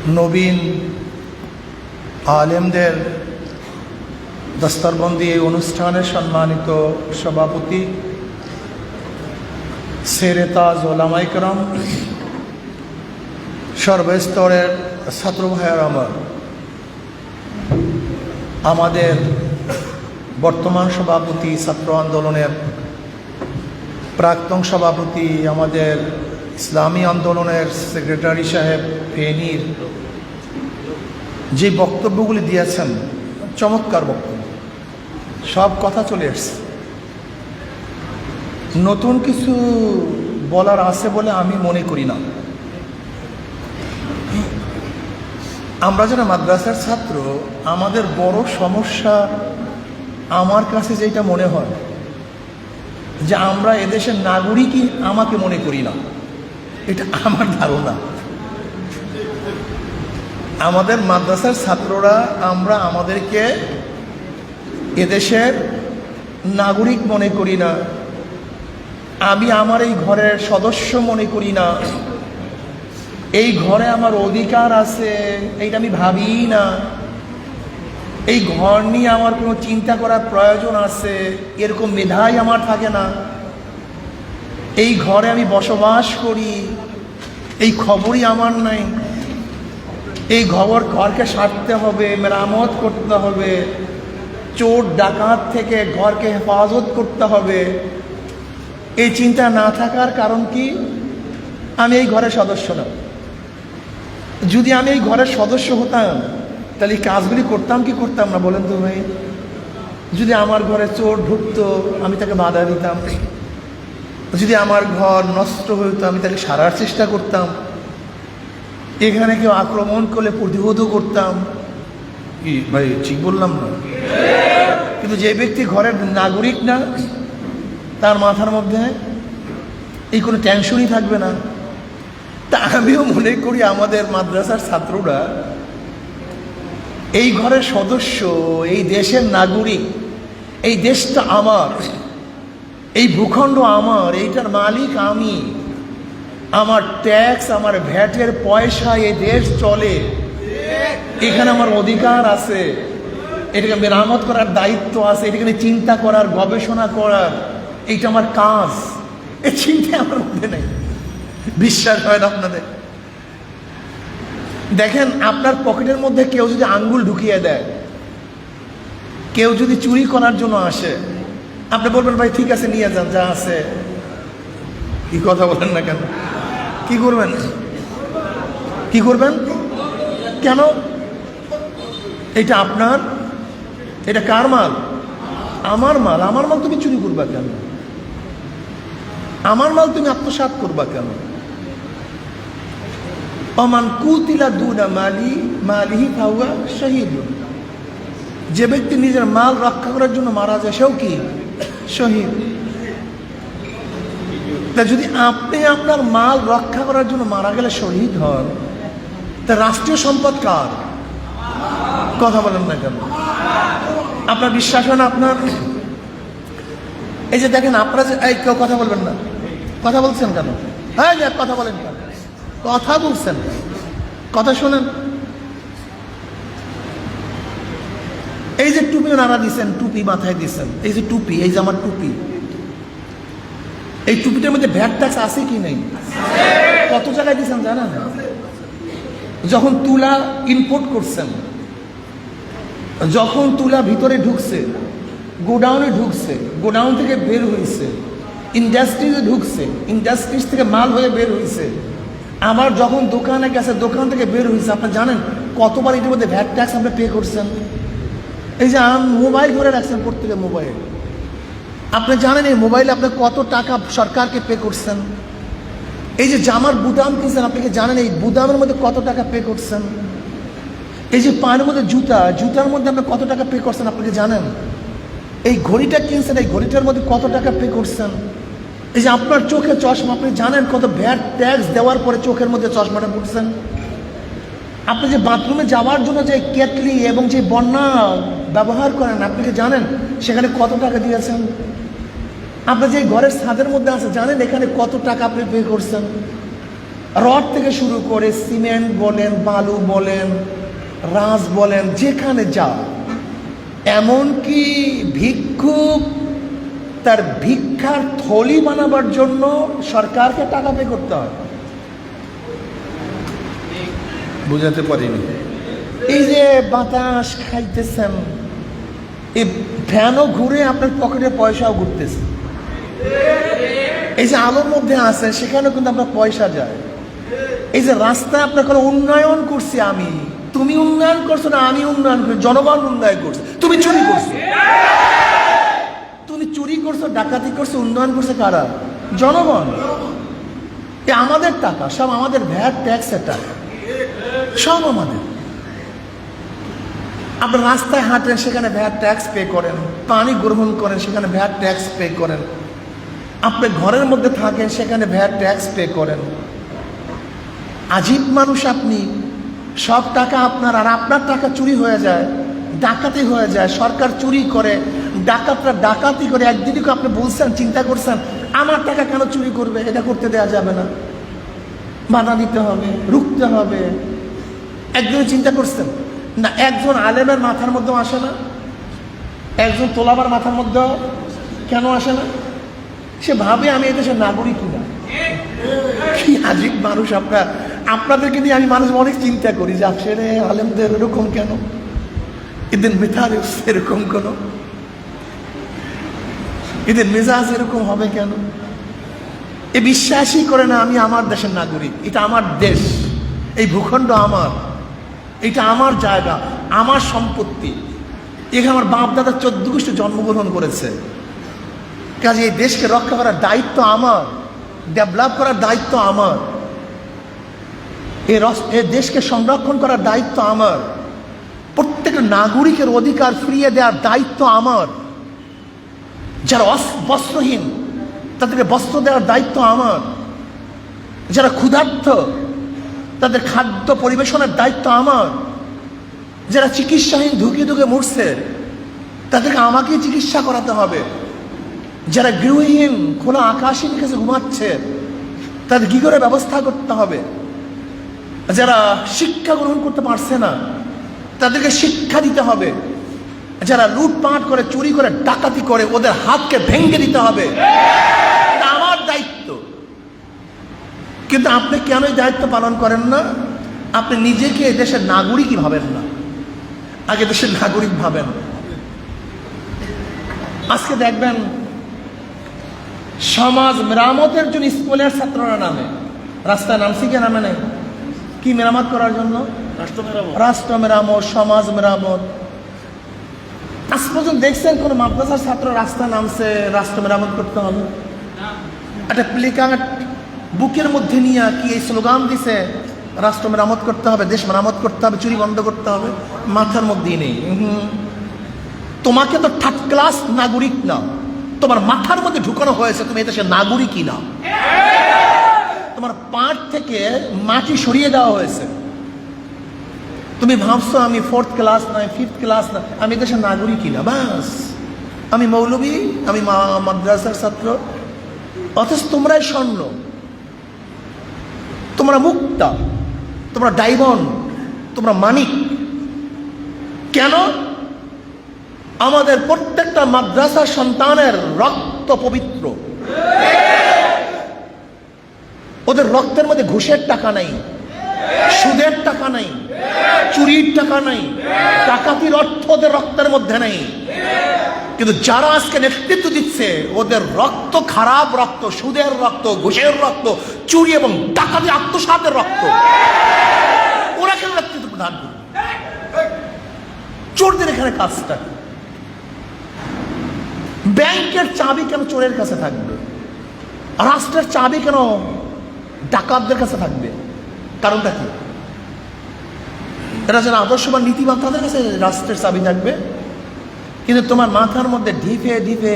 নবীন আলেমদের দস্তরবন্দি এই অনুষ্ঠানের সম্মানিত সভাপতি শেরে তাজ ওলামায়ে কেরাম, সর্বস্তরের ছাত্র ভাইয়ের আমাদের বর্তমান সভাপতি ছাত্র আন্দোলনের প্রাক্তন সভাপতি, আমাদের ইসলামী আন্দোলনের সেক্রেটারি সাহেব ফেনীর যে বক্তব্যগুলি দিয়েছেন, চমৎকার বক্তব্য, সব কথা চলে এসছে। নতুন কিছু বলার আছে বলে আমি মনে করি না। আমরা যারা মাদ্রাসার ছাত্র, আমাদের বড় সমস্যা আমার কাছে যেটা মনে হয় যে আমরা এদেশের নাগরিকই আমাকে মনে করি না। এটা আমার ধারণা। আমাদের মাদ্রাসার ছাত্ররা আমরা আমাদেরকে এদেশের নাগরিক মনে করি না। আমি আমার এই ঘরের সদস্য মনে করি না। এই ঘরে আমার অধিকার আছে এইটা আমি ভাবি না। এই ঘর নিয়ে আমার কোনো চিন্তা করার প্রয়োজন আছে এরকম মেধাই আমার থাকে না। এই ঘরে আমি বসবাস করি এই খবরই আমার নাই। এই ঘরকে সারতে হবে, মেরামত করতে হবে, চোর ডাকাত থেকে ঘরকে হেফাজত করতে হবে, এই চিন্তা না থাকার কারণ কি? আমি এই ঘরের সদস্য না। যদি আমি এই ঘরের সদস্য হতাম তাহলে এই কাজগুলি করতাম কি করতাম না বলেন তো ভাই? যদি আমার ঘরে চোর ঢুকতো আমি তাকে বাধা দিতাম, যদি আমার ঘর নষ্ট হইতো আমি তাকে সারার চেষ্টা করতাম, এখানে কেউ আক্রমণ করলে প্রতিরোধও করতাম। কি ভাই ঠিক বললাম না? কিন্তু যে ব্যক্তি ঘরের নাগরিক না, তার মাথার মধ্যে এই কোনো টেনশনই থাকবে না। তা আমিও মনে করি আমাদের মাদ্রাসার ছাত্ররা এই ঘরের সদস্য, এই দেশের নাগরিক, এই দেশটা আমার, এই ভূখণ্ড আমার, এইটার মালিক আমি, আমার ট্যাক্স, আমার ভ্যাটের পয়সা এই দেশ চলে, এখানে আমার অধিকার আছে, এটাকে মেরামত করার দায়িত্ব আছে, এটাকে চিন্তা করার, গবেষণা করার, এইটা আমার কাজ। এই চিন্তা আমার মধ্যে নেই। বিশ্বাস হয় না আপনাদের? দেখেন, আপনার পকেটের মধ্যে কেউ যদি আঙ্গুল ঢুকিয়ে দেয়, কেউ যদি চুরি করার জন্য আসে, আপনি বলবেন ভাই ঠিক আছে নিয়ে যান, যা আছে। কি কথা বলেন না কেন? কি করবেন? কি করবেন? কেন? এটা আপনার, এটা কার মাল? আমার মাল। আমার মাল তুমি চুরি করবা কেন? আমার মাল তুমি আত্মসাৎ করবা কেন? অমান কুতিলা দুনা মালিহি ফাহুয়া শহীদ। যে ব্যক্তি নিজের মাল রক্ষা করার জন্য মারা যায় সেও কি শহীদ। তা যদি আপনি আপনার মাল রক্ষা করার জন্য মারা গেলে শহীদ হন, তা রাষ্ট্রীয় সম্পদ কার? কথা বলেন না কেন? আপনার বিশ্বাস হয় না? আপনার এই যে দেখেন, আপনারা যে এই কেউ কথা বলবেন না, কথা বলছেন কেন? হ্যাঁ, কথা বলেন কেন? কথা বলছেন, কথা শোনেন। এই যে টুপি নাড়া দিচ্ছেন, টুপি মাথায় দিচ্ছেন, এই যে টুপি, এই যে আমার টুপি, এই টুপিটার মধ্যে ভ্যাট ট্যাক্স আছে কি নেই? কত জায়গায় দিচ্ছেন জানেন? যখন তুলা ইম্পোর্ট করছেন, যখন তুলা ভিতরে ঢুকছে, গোডাউনে ঢুকছে, গোডাউন থেকে বের হয়েছে, ইন্ডাস্ট্রিজে ঢুকছে, ইন্ডাস্ট্রিজ থেকে মাল হয়ে বের হয়েছে, আবার যখন দোকানে গেছে, দোকান থেকে বের হয়েছে, আপনি জানেন কতবার এটার মধ্যে ভ্যাট ট্যাক্স আপনি পে করছেন? এই যে মোবাইল ধরে রাখছেন, প্রত্যেকের মোবাইল, আপনি জানেন এই মোবাইলে আপনি কত টাকা সরকারকে পে করছেন? এই যে জামার বুদাম কিনছেন, আপনি কি জানেন এই বুদামের মধ্যে কত টাকা পে করছেন? এই যে পায়ের মধ্যে জুতা, জুতার মধ্যে আপনি কত টাকা পে করছেন আপনি কি জানেন? এই ঘড়িটা কিনছেন, এই ঘড়িটার মধ্যে কত টাকা পে করছেন? এই যে আপনার চোখে চশমা, আপনি জানেন কত ভ্যাট ট্যাক্স দেওয়ার পরে চোখের মধ্যে চশমাটা পড়ছেন? আপনি যে বাথরুমে যাওয়ার জন্য যে কেটলি এবং যে বন্যা ব্যবহার করেন, আপনি কি জানেন সেখানে কত টাকা দিয়েছেন? আপনি যে ঘরের ছাদের মধ্যে আছে, জানেন এখানে কত টাকা আপনি পে করছেন? রড থেকে শুরু করে সিমেন্ট বলেন, বালু বলেন, রাজ বলেন, যেখানে যা, এমনকি ভিক্ষুক তার ভিক্ষার থলি বানাবার জন্য সরকারকে টাকা পে করতে হয়। বুঝাতে পারিনি? এই যে বাতাস খাইতেছেন, এই ফ্যানও ঘুরে, আপনার পকেটে পয়সাও ঘুরতেছে। এই যে আলোর মধ্যে আছে, সেখানেও কিন্তু আপনার পয়সা যায়। এই যে রাস্তায় আপনার কোনো উন্নয়ন করছি আমি, তুমি উন্নয়ন করছো না, আমি উন্নয়ন করছি, জনগণ উন্নয়ন করছে। তুমি চুরি করছো, তুমি চুরি করছো, ডাকাতি করছো, উন্নয়ন করছে কারা? জনগণ। এ আমাদের টাকা, সব আমাদের ভ্যাট ট্যাক্সের টাকা, সব আমাদের। আপনার রাস্তায় হাঁটেন, সেখানে ভ্যাট ট্যাক্স পে করেন। পানি গ্রহণ করেন, সেখানে ভ্যাট ট্যাক্স পে করেন। আপনি ঘরের মধ্যে থাকেন, সেখানে ভ্যাট ট্যাক্স পে করেন। আজীব মানুষ আপনি, সব টাকা আপনার, আর আপনার টাকা চুরি হয়ে যায়, ডাকাতি হয়ে যায়। সরকার চুরি করে, ডাকাতরা ডাকাতি করে। একদিনই আপনি বলছেন, চিন্তা করছেন, আমার টাকা কেন চুরি করবে? এটা করতে দেওয়া যাবে না, বাধা দিতে হবে, রুখতে হবে। একদিনও চিন্তা করছেন না? একজন আলেমের মাথার মধ্যেও আসে না, একজন তোলাবার মাথার মধ্যেও কেন আসে না? সে ভাবে আমি এদেশের নাগরিক কিনা। কি আজীব মানুষ আপনার। আপনাদেরকে নিয়ে আমি মানুষ অনেক চিন্তা করি যে আসলে আলেমদের এরকম কেন, এদের মেধার এরকম কেন, এদের মেজাজ এরকম হবে কেন? এ বিশ্বাসই করে না আমি আমার দেশের নাগরিক, এটা আমার দেশ, এই ভূখণ্ড আমার, এটা আমার জায়গা, আমার সম্পত্তি। এখানে আমার বাপ দাদা 14 গোষ্ঠী জন্মগ্রহণ করেছে। কাজে এই দেশকে রক্ষা করার দায়িত্ব আমার, ডেভেলপ করার দায়িত্ব আমার, এই দেশকে সংরক্ষণ করার দায়িত্ব আমার, প্রত্যেকটা নাগরিকের অধিকার ফিরিয়ে দেওয়ার দায়িত্ব আমার, যারা বস্ত্রহীন তাদেরকে বস্ত্র দেওয়ার দায়িত্ব আমার, যারা ক্ষুধার্ত তাদের খাদ্য পরিবেশনের দায়িত্ব আমার, যারা চিকিৎসাহীন ধুকে ধুকে মরছে তাদেরকে আমাকেই চিকিৎসা করাতে হবে, যারা গৃহহীন খোলা আকাশের কাছে ঘুমাচ্ছে তাদের কি করে ব্যবস্থা করতে হবে, যারা শিক্ষা গ্রহণ করতে পারছে না তাদেরকে শিক্ষা দিতে হবে, যারা লুটপাট করে, চুরি করে, ডাকাতি করে, ওদের হাতকে ভেঙে দিতে হবে। এটা আমার দায়িত্ব। কিন্তু আপনি কেন এই দায়িত্ব পালন করেন না? আপনি নিজেকে দেশের নাগরিকই ভাবেন না, আগে দেশের নাগরিক ভাবেন। আজকে দেখবেন সমাজ মেরামতের জন্য স্কুলের ছাত্ররা নামে, রাস্তায় নামছি কে নামে নেই? কি মেরামত করার জন্য? রাষ্ট্র মেরামত, সমাজ মেরামত। আজ পর্যন্ত দেখছেন কোন মাদ্রাসার ছাত্র রাস্তা নামছে রাষ্ট্র মেরামত করতে হবে? একটা প্লেকার্ড বুকের মধ্যে নিয়ে কি এই স্লোগান দিছে, রাষ্ট্র মেরামত করতে হবে, দেশ মেরামত করতে হবে, চুরি বন্ধ করতে হবে? মাথার মধ্যেই নেই। তোমাকে তো থার্ড ক্লাস নাগরিক না, তোমার মাথার মধ্যে ঢুকানো হয়েছে তুমি এদেশের নাগরিকই না। তোমার পাট থেকে মাটি সরিয়ে দেওয়া হয়েছে। তুমি ভাবছো আমি 4th ক্লাস না, 5th ক্লাস না, আমি দেশের নাগরিকই না, বাস আমি মৌলবী, আমি মাদ্রাসার ছাত্র। অথচ তোমরাই স্বর্ণ, তোমরা মুক্তা, তোমরা ডায়মন্ড, তোমরা মানিক। কেন? আমাদের প্রত্যেকটা মাদ্রাসার সন্তানের রক্ত পবিত্র। ওদের রক্তের মধ্যে ঘুষের টাকা নাই, সুদের টাকা নাই, চুরির টাকা নাই, ডাকাতির অর্থ ওদের রক্তের মধ্যে নেই। কিন্তু যারা আজকে নেতৃত্ব দিচ্ছে ওদের রক্ত খারাপ রক্ত, সুদের রক্ত, ঘুষের রক্ত, চুরি এবং ডাকাতি আত্মসাতের রক্ত। ওরা কেন নেতৃত্ব প্রদান করবে? চোরদের এখানে কাজটা। ব্যাংকের চাবি কেন চোরের কাছে থাকবে? রাষ্ট্রের চাবি কেন ডাকাতদের কাছে থাকবে? কারণটা কি? এরা যারা আদর্শবান নীতিবান তাদের কাছে রাষ্ট্রের চাবি থাকবে। কিন্তু তোমার মাথার মধ্যে ঢিপে ঢিপে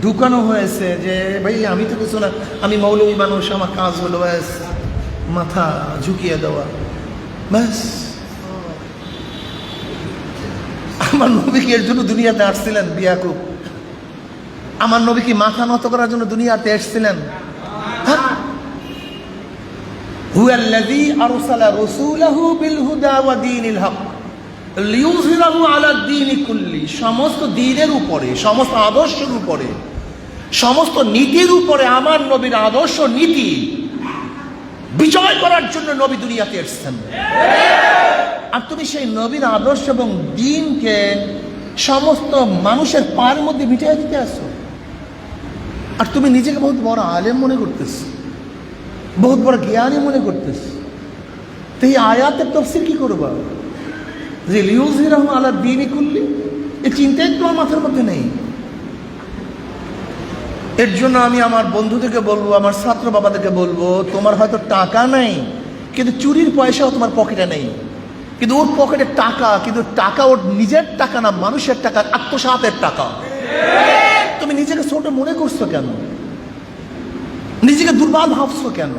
ঢুকানো হয়েছে যে ভাই আমি তো কিছু না, আমি মৌলবী মানুষ, আমার কাজ হলো ব্যাস মাথা ঝুঁকিয়ে দেওয়া, ব্যাস। আমার নবী কি এর জন্য দুনিয়াতে আসছিলেন? বিয়াকুব, আমার নবী কি মাথা নত করার জন্য দুনিয়াতে এসেছিলেন? হুয়াল্লাযী আরসালা রাসূলাহু বিল হুদা ওয়া দীনিল হক লিইয়ুযহিরাহু আলা দ্বীনি কুল্লি, সমস্ত দ্বীনের উপরে, সমস্ত আদর্শের উপরে, সমস্ত নীতির উপরে আমার নবীর আদর্শ নীতি বিজয় করার জন্য নবী দুনিয়াতে এসেছেন। আর তুমি সেই নবীর আদর্শ এবং দ্বীনকে সমস্ত মানুষের পায়ের মধ্যে মিটিয়ে দিতে আসো। আর তুমি নিজেকে বহুত বড় আলেম মনে করতেছ, বহুত বড় জ্ঞানী মনে করতেছ। তো এই আয়াতের তাফসীর কি করবা যে লিইয়ুযহিরাহু আলা দ্বীনি কুল্লি? এই চিন্তাই তো আমার মাথার মধ্যে নেই। এর জন্য আমি আমার বন্ধুদেরকে বলবো, আমার ছাত্র বাবাদেরকে বলবো, তোমার হয়তো টাকা নেই, কিন্তু চুরির পয়সাও তোমার পকেটে নেই, কিন্তু ওর পকেটে টাকা, কিন্তু টাকা ওর নিজের টাকা না, মানুষের টাকা, আত্মসাতের টাকা। তুমি নিজেকে ছোট মনে করছো কেন? নিজেকে দুর্বল ভাবছো কেন?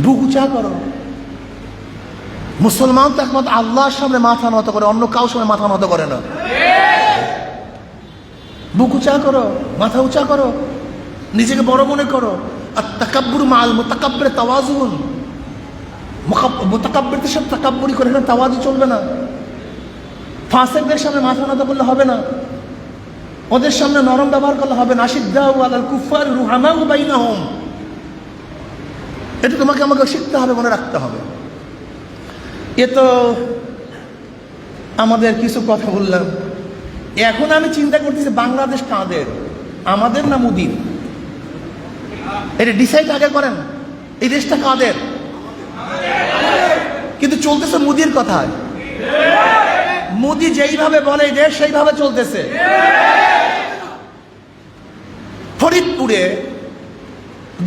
বুক উঁচা করো। মুসলমান তো একমাত্র আল্লাহর সামনে মাথা নত করে, অন্য কারোর সামনে মাথা নত করে না। বুক উঁচা করো, মাথা উঁচা করো, নিজেকে বড় মনে করো। আর তাকাব্বুর মাল মুতাকাব্বির তাওয়াজুন, মুতাকাব্বিরদের সাথে তাকাব্বুরি করে না, তাওয়াজু চলবে না। ফাসিকদের সামনে মাথা নত করলে হবে না, ওদের সামনে নরম ব্যবহার করলে হবে না। আশিদ্দাউ আলাল কুফার রুহামাউ বাইনাহুম, এটা তোমাকে আমাকে শিখতে হবে, মনে রাখতে হবে। এ তো আমাদের কিছু কথা বললাম। এখন আমি চিন্তা করতেছি বাংলাদেশ কাদের, আমাদের না মোদির? এটা ডিসাইড আগে করেন, এই দেশটা কাদের? কিন্তু চলতেছে মোদির কথায়। মোদি যেইভাবে বলে এই দেশ সেইভাবে চলতেছে। ফরিদপুরে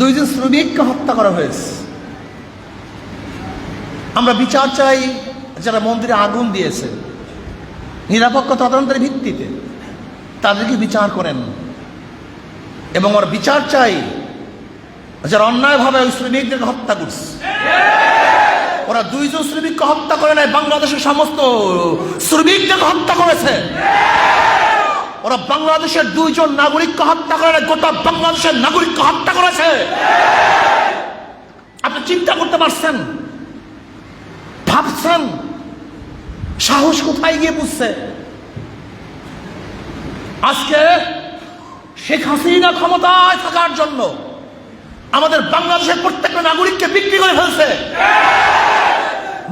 2 জন শ্রমিককে হত্যা করা হয়েছে। আমরা বিচার চাই যারা মন্দিরে আগুন দিয়েছে, নিরপেক্ষ তদন্তের ভিত্তিতে তাদেরকে বিচার করেন। এবং ওর বিচার চাই যারা অন্যায়ভাবে ওই শ্রমিকদেরকে হত্যা করছে। ওরা 2 জন শ্রমিককে হত্যা করে নাই, বাংলাদেশের সমস্ত শ্রমিকদেরকে হত্যা করেছে। ওরা বাংলাদেশের 2 জন নাগরিককে হত্যা করে নাই, গোটা বাংলাদেশের নাগরিককে হত্যা করেছে। আপনি চিন্তা করতে পারছেন? ভাবছেন সাহস কোথায় গিয়ে বুঝছে? আজকে শেখ হাসিনা ক্ষমতায় থাকার জন্য আমাদের বাংলাদেশের প্রত্যেকটা নাগরিককে বিক্রি করে ফেলছে,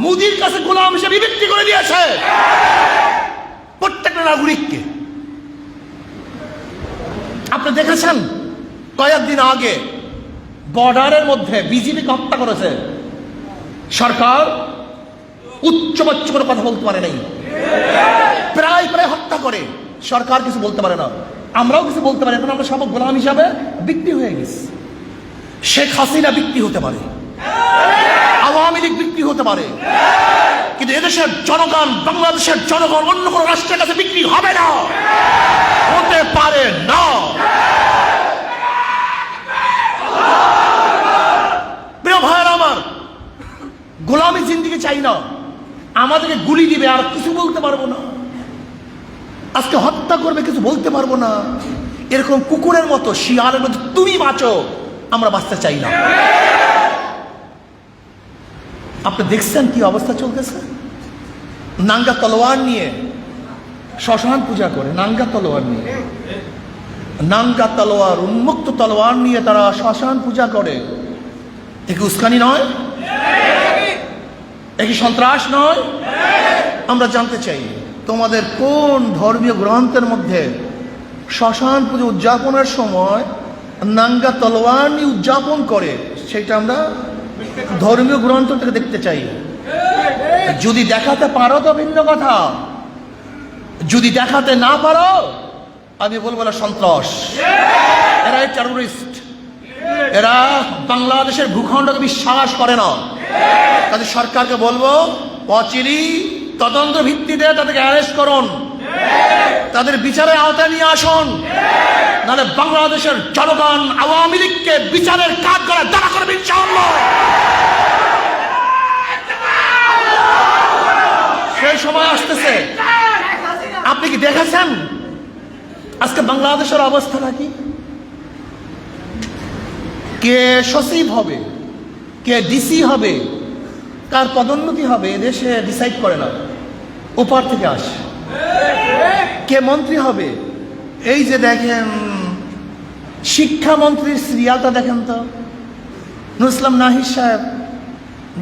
মোদির কাছে গোলাম হিসেবে বিক্রি করে দিয়েছে প্রত্যেকটা নাগরিককে। আপনি দেখেছেন কয়েকদিন আগে বর্ডারের মধ্যে বিজিবিকে হত্যা করেছে। সরকার উচ্চবাচ্য করে কথা বলতে পারে নাই, প্রায় প্রায় হত্যা করে, সরকার কিছু বলতে পারে না, আমরাও কিছু বলতে পারি। এখন আমরা সব গোলাম হিসাবে বিক্রি হয়ে গেছি। শেখ হাসিনা বিক্রি হতে পারে, আওয়ামী লীগ বিক্রি হতে পারে, কিন্তু এদেশের জনগণ, বাংলাদেশের জনগণ অন্য কোনো রাষ্ট্রের কাছে বিক্রি হবে না, হতে পারে না। প্রিয় ভাইয়েরা আমার, গোলামি জিন্দিগি চাই না। আমাদেরকে গুলি দিবে আর কিছু বলতে পারবো না, আজকে হত্যা করবে কিছু বলতে পারবো না। এরকম কুকুরের মতো, শিয়ালের মতো তুমি বাঁচো, আমরা বাঁচতে চাই না। আপনি দেখছেন কি অবস্থা চলতেছে? নাঙ্গা তলোয়ার নিয়ে শ্মশান পূজা করে, নাঙ্গা তলোয়ার নিয়ে, নাঙ্গা তলোয়ার, উন্মুক্ত তলোয়ার নিয়ে তারা শ্মশান পূজা করে। একে উস্কানি নয়? একে সন্ত্রাস নয়? আমরা জানতে চাই তোমাদের কোন ধর্মীয় গ্রন্থের মধ্যে শ্মশান পুজো উদযাপনের সময় নাঙ্গা তলোয়ার নিয়ে উদযাপন করে, সেটা আমরা ধর্মীয় গ্রন্থ থেকে দেখতে চাই। যদি দেখাতে পারো তো ভিন্ন কথা, যদি দেখাতে না পারো আমি বলবো না সন্ত্রাস, এরা টেরোরিস্ট, এরা বাংলাদেশের ভূখণ্ডকে বিশ্বাস করে না। তাদের সরকারকে বলবো অচিরেই তদন্ত ভিত্তিতে তাদেরকে অ্যারেস্ট করুন, তাদের বিচারের আওতায় নিয়ে আসুন, নাহলে বাংলাদেশের জনগণ আওয়ামী লীগকে বিচারের কাজ করে দাঁড়া করবে ইনশাআল্লাহ। সেই সময় আসতেছে। আপনি কি দেখেছেন আজকে বাংলাদেশের অবস্থাটা কি? কে সচিব হবে, কে ডিসি হবে, কার পদোন্নতি হবে এদেশে ডিসাইড করে না, ওপার থেকে আসে। কে মন্ত্রী হবে, এই যে দেখেন শিক্ষামন্ত্রীর সিরিয়ালটা দেখেন তো, নুরুল ইসলাম নাহিদ সাহেব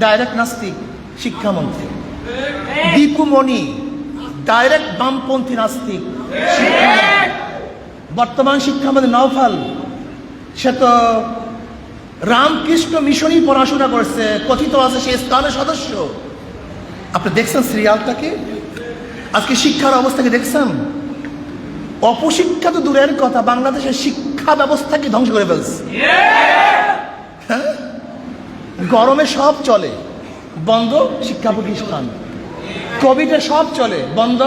ডাইরেক্ট নাস্তিক শিক্ষামন্ত্রী, দীপু মনি ডাইরেক্ট বামপন্থী নাস্তিক শিক্ষামন্ত্রী, বর্তমান শিক্ষামন্ত্রী নওফাল সে তো রামকৃষ্ণ মিশনই পড়াশোনা করেছে, কথিত আছে সে ইসলামের সদস্য। আপনি দেখছেন সিরিয়ালটাকে? আজকে শিক্ষার অবস্থাকে দেখছেন? অপশিক্ষা তো দূরের কথা, বাংলাদেশের শিক্ষা ব্যবস্থাকে ধ্বংস করে ফেলছে। হ্যাঁ, গরমে সব চলে, বন্ধ শিক্ষা প্রতিষ্ঠান। কোভিডে সব চলে, বন্ধ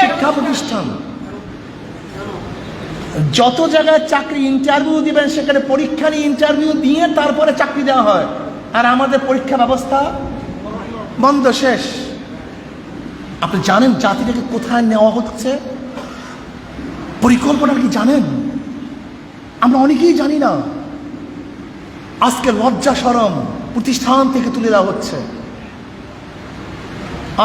শিক্ষা প্রতিষ্ঠান। যত জায়গায় চাকরি ইন্টারভিউ দিবেন সেখানে পরীক্ষা নিয়ে ইন্টারভিউ দিয়ে তারপরে চাকরি দেওয়া হয়, আর আমাদের পরীক্ষা ব্যবস্থা বন্ধ, শেষ। আপনি জানেন জাতিটাকে কোথায় নেওয়া হচ্ছে? পরিকল্পনা কি জানেন? আমরা অনেকেই জানি না। আজকে লজ্জা শরম প্রতিষ্ঠান থেকে তুলে দেওয়া হচ্ছে।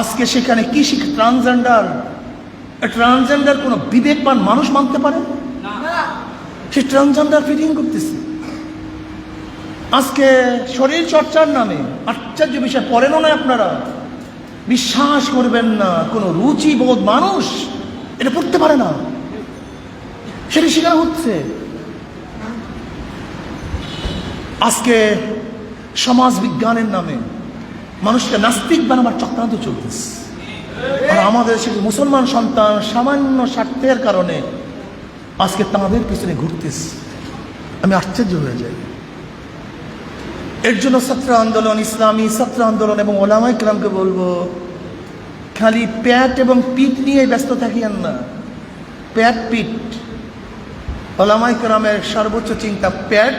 আজকে সেখানে কি ট্রান্সজেন্ডার কোনো বিবেকবান মানুষ মানতে পারে? সে ট্রান্সজেন্ডার ফিটিং করতেছে। আজকে শরীর চর্চার নামে আশ্চর্য বিষয় পড়েনও না আপনারা, বিশ্বাস করবেন না, কোনো রুচিবোধ মানুষ এটা পড়তে পারে না, সেটা শিকার হচ্ছে। আজকে সমাজ বিজ্ঞানের নামে মানুষকে নাস্তিক বানাবার চক্রান্ত চলতেছে, আর আমাদের সে মুসলমান সন্তান সামান্য স্বার্থের কারণে আজকে তাঁদের পিছনে ঘুরতেছে। আমি আশ্চর্য হয়ে যাই। এর জন্য ছাত্র আন্দোলন, ইসলামী ছাত্র আন্দোলন এবং ওলামায়ে কেরামকে বলবো, খালি প্যাট এবং পিঠ নিয়ে ব্যস্ত থাকিয়েন না। প্যাট পিঠ, ওলামায়ে কেরামের সর্বোচ্চ চিন্তা প্যাট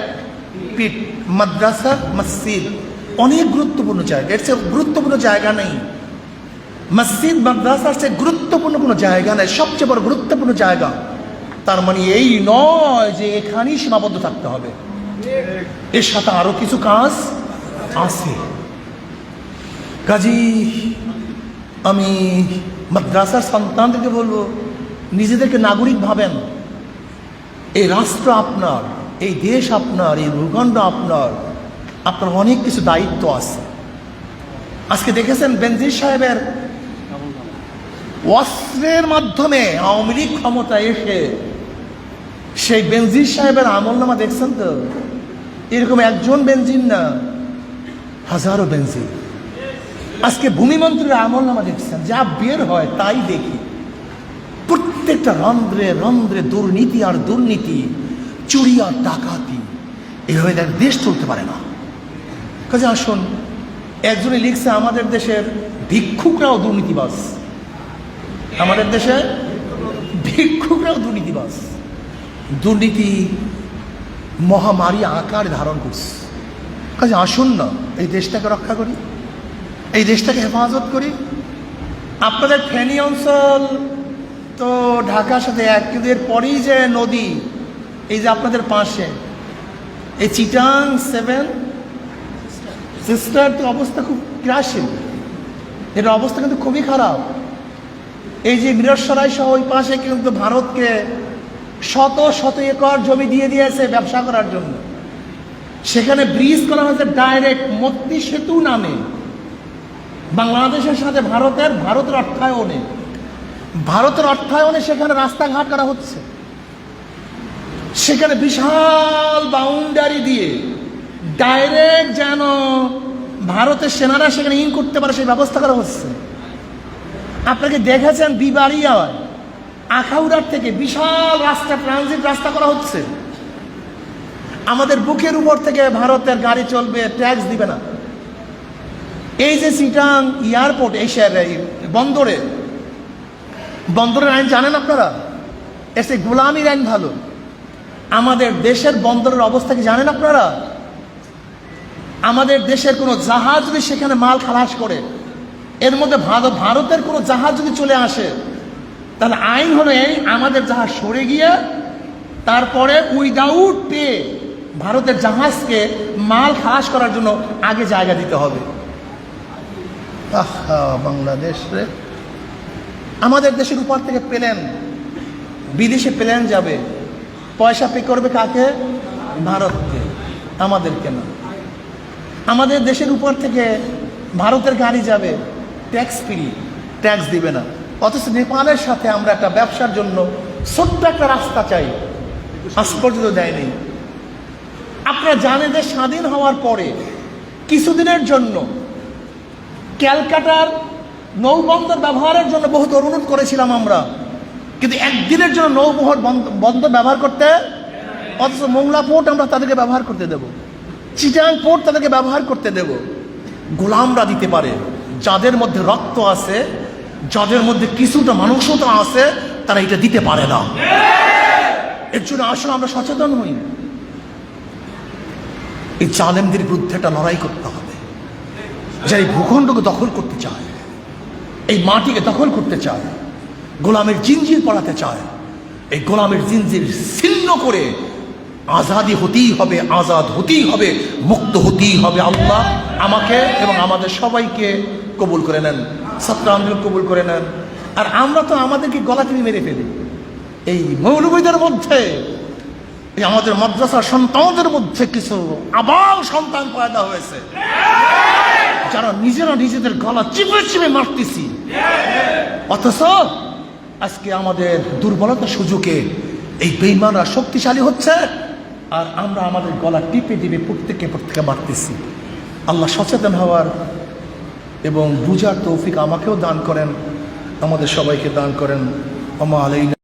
পিঠ। মাদ্রাসা মসজিদ অনেক গুরুত্বপূর্ণ জায়গা, এর চেয়ে গুরুত্বপূর্ণ জায়গা নেই। মসজিদ মাদ্রাসার চেয়ে গুরুত্বপূর্ণ কোনো জায়গা নেই, সবচেয়ে বড় গুরুত্বপূর্ণ জায়গা। তার মানে এই নয় যে এখানেই সীমাবদ্ধ থাকতে হবে, এর সাথে আরো কিছু কাজ আছে। কাজী আমি মাদ্রাসার সন্তানদেরকে বলবো, নিজেদেরকে নাগরিক ভাবেন। এই রাষ্ট্র আপনার, এই দেশ আপনার, এই ভূখণ্ড আপনার, আপনার অনেক কিছু দায়িত্ব আছে। আজকে দেখেছেন বেনজির সাহেবের অস্ত্রের মাধ্যমে আওয়ামী লীগ ক্ষমতায় এসে সেই বেনজির সাহেবের আমলনামা দেখছেন তো? এরকম একজন বেনজির না, হাজারো বেনজির। আজকে ভূমিমন্ত্রীর আমলনামা দেখছেন, যা বের হয় তাই দেখি। প্রত্যেকটা রন্ধ্রে রন্ধ্রে দুর্নীতি আর দুর্নীতি, চুরি আর ডাকাতি। এভাবে দেশ চলতে পারে না। কাজে আসুন, একজনে লিখছে আমাদের দেশের ভিক্ষুকরাও দুর্নীতিবাজ, আমাদের দেশে ভিক্ষুকরাও দুর্নীতিবাজ। দুর্নীতি মহামারী আকার ধারণ করছে। কাজে আসুন না, এই দেশটাকে রক্ষা করি, এই দেশটাকে হেফাজত করি। আপনাদের ফেনী অঞ্চল তো ঢাকার সাথে এক, কিন্তু এর পরেই যে নদী, এই যে আপনাদের পাশে এই চিটাং 7 সিস্টার, তো অবস্থা খুব ক্রাসিং, এর অবস্থা কিন্তু খুবই খারাপ। এই যে মিরসরাই সহ ওই পাশে কিন্তু ভারতকে শত শত একর জমি দিয়ে দিয়েছে ব্যবসা করার জন্য। সেখানে ব্রিজ করা হয়েছে ডাইরেক্ট মৈত্রী সেতু নামে, বাংলাদেশের সাথে ভারতের অর্থায়নে সেখানে রাস্তাঘাট করা হচ্ছে। সেখানে বিশাল বাউন্ডারি দিয়ে ডাইরেক্ট যেন ভারতের সেনারা সেখানে ইন করতে পারে সেই ব্যবস্থা করা হচ্ছে। আপনাকে দেখেছেন বিবাড়িয়ায় আখাউড়ার থেকে বিশাল রাস্তা, ট্রানজিট রাস্তা করা হচ্ছে। আমাদের বুকের উপর থেকে ভারতের গাড়ি চলবে, ট্যাক্স দিবে না। এই যে চিটাং এয়ারপোর্ট, এশিয়ার বন্দরের আইন জানেন আপনারা? এর সেই গোলামির আইন ভালো। আমাদের দেশের বন্দরের অবস্থা কি জানেন আপনারা? আমাদের দেশের কোনো জাহাজ যদি সেখানে মাল খালাস করে, এর মধ্যে ভারতের কোনো জাহাজ যদি চলে আসে, তাহলে আইন হলো এই, আমাদের জাহাজ সরে গিয়ে তারপরে উইদাউট পে ভারতের জাহাজকে মাল খালাস করার জন্য আগে জায়গা দিতে হবে। আহা, বাংলাদেশ রে, আমাদের দেশের উপর থেকে প্লেন, বিদেশে প্লেন যাবে, পয়সা পে করবে কাকে? ভারতকে, আমাদেরকে না। আমাদের দেশের উপর থেকে ভারতের গাড়ি যাবে, ট্যাক্স ফ্রি, ট্যাক্স দিবে না। অথচ নেপালের সাথে আমরা একটা ব্যবসার জন্য ছোট্ট একটা রাস্তা চাই, আজ পর্যন্ত দেয়নি। আপনারা জানেন যে স্বাধীন হওয়ার পরে কিছুদিনের জন্য ক্যালকাটার নৌবন্দর ব্যবহারের জন্য বহুত অনুরোধ করেছিলাম আমরা, কিন্তু একদিনের জন্য নৌবহর বন্দর ব্যবহার করতে, অথচ মোংলা পোর্ট আমরা তাদেরকে ব্যবহার করতে দেব, চিটাং পোর্ট তাদেরকে ব্যবহার করতে দেব। গোলামরা দিতে পারে, যাদের মধ্যে রক্ত আছে, যাদের মধ্যে কিছুটা মানুষতা আছে, তারা এটা দিতে পারে না। এর জন্য আসলে আমরা সচেতন হই। এই জালেমদের বিরুদ্ধে একটা লড়াই করতে হবে। যারা এই ভূখণ্ডকে দখল করতে চায়, এই মাটিকে দখল করতে চায়, গোলামের জিনজির পড়াতে চায়, এই গোলামের জিনজির ছিন্ন করে আজাদি হতেই হবে, আজাদ হতেই হবে, মুক্ত হতেই হবে। আল্লাহ আমাকে এবং আমাদের সবাইকে কবুল করে নেন, ছাত্র আন্দোলন কবুল করে নেন। আর আমরা তো আমাদেরকে গলা টিপে মেরে ফেলি। এই মৌলবীদের মধ্যে, এই আমাদের মাদ্রাসার সন্তানদের মধ্যে কিছু আবাল সন্তান পয়দা হয়েছে, যারা নিজেরা নিজেদের গলা চিপে চিপে মারতেছি। অথচ আজকে আমাদের দুর্বলতার সুযোগে এই বেঈমানরা শক্তিশালী হচ্ছে, আর আমরা আমাদের গলা টিপে টিপে প্রত্যেকে মারতেছি। আল্লাহ সচেতন হওয়ার এবং বুঝার তৌফিক আমাকেও দান করেন, আমাদের সবাইকে দান করেন। ওমা আলাইনা।